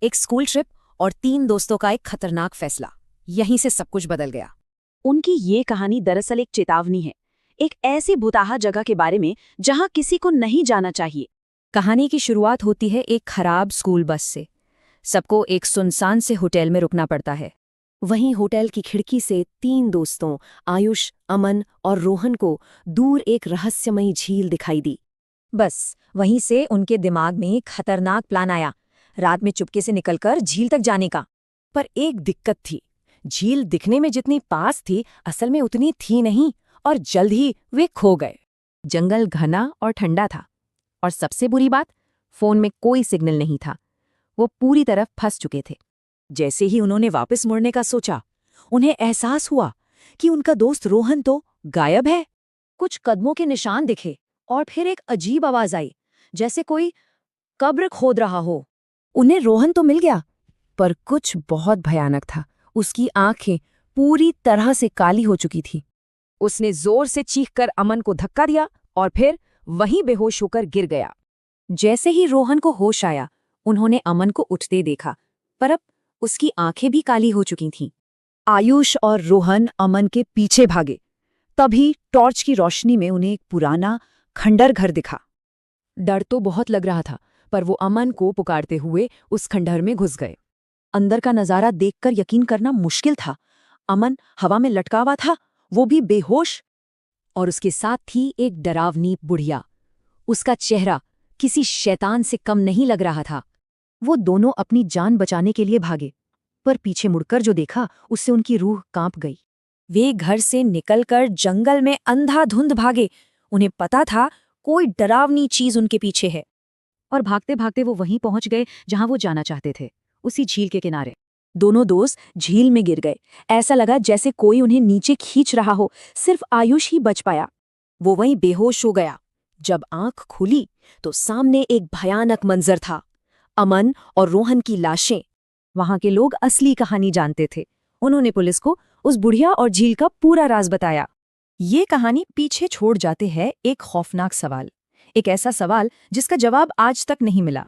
एक school trip और 3 दोस्तों का एक खतरनाक फैसला, यहीं से सब कुछ बदल गया। उनकी ये कहानी दरअसल एक चेतावनी है, एक ऐसी भुताहा जगह के बारे में जहां किसी को नहीं जाना चाहिए। कहानी की शुरुआत होती है एक खराब स्कूल बस से। सबको एक सुनसान से होटल में रुकना पड़ता है। वहीं होटल की खिड़की से 3 दोस्तों आयुष, अमन और रोहन को दूर एक रहस्यमयी झील दिखाई दी। बस वहीं से उनके दिमाग में एक खतरनाक प्लान आया, रात में चुपके से निकलकर झील तक जाने का। पर एक दिक्कत थी, झील दिखने में जितनी पास थी असल में उतनी थी नहीं, और जल्द ही वे खो गए। जंगल घना और ठंडा था, और सबसे बुरी बात, फोन में कोई सिग्नल नहीं था। वो पूरी तरह फंस चुके थे। जैसे ही उन्होंने वापस मुड़ने का सोचा, उन्हें एहसास हुआ कि उनका दोस्त रोहन तो गायब है। कुछ कदमों के निशान दिखे और फिर एक अजीब आवाज आई, जैसे कोई कब्र खोद रहा हो। उन्हें रोहन तो मिल गया, पर कुछ बहुत भयानक था। उसकी आंखें पूरी तरह से काली हो चुकी थी। उसने जोर से चीखकर अमन को धक्का दिया और फिर वहीं बेहोश होकर गिर गया। जैसे ही रोहन को होश आया, उन्होंने अमन को उठते देखा, पर अब उसकी आंखें भी काली हो चुकी थीं। आयुष और रोहन अमन के पीछे भागे। तभी टॉर्च की रोशनी में उन्हें एक पुराना खंडर घर दिखा। डर तो बहुत लग रहा था, पर वो अमन को पुकारते हुए उस खंडहर में घुस गए। अंदर का नजारा देखकर यकीन करना मुश्किल था। अमन हवा में लटका हुआ था, वो भी बेहोश, और उसके साथ थी एक डरावनी बुढ़िया। उसका चेहरा किसी शैतान से कम नहीं लग रहा था। वो दोनों अपनी जान बचाने के लिए भागे, पर पीछे मुड़कर जो देखा उससे उनकी रूह कांप गई। वे घर से निकलकर जंगल में अंधाधुंध भागे। उन्हें पता था कोई डरावनी चीज उनके पीछे है, और भागते भागते वो वहीं पहुंच गए जहां वो जाना चाहते थे, उसी झील के किनारे। दोनों दोस्त झील में गिर गए। ऐसा लगा जैसे कोई उन्हें नीचे खींच रहा हो। सिर्फ आयुष ही बच पाया। वो वहीं बेहोश हो गया। जब आंख खुली तो सामने एक भयानक मंजर था, अमन और रोहन की लाशें। वहां के लोग असली कहानी जानते थे। उन्होंने पुलिस को उस बुढ़िया और झील का पूरा राज बताया। ये कहानी पीछे छोड़ जाते हैं एक खौफनाक सवाल, एक ऐसा सवाल जिसका जवाब आज तक नहीं मिला।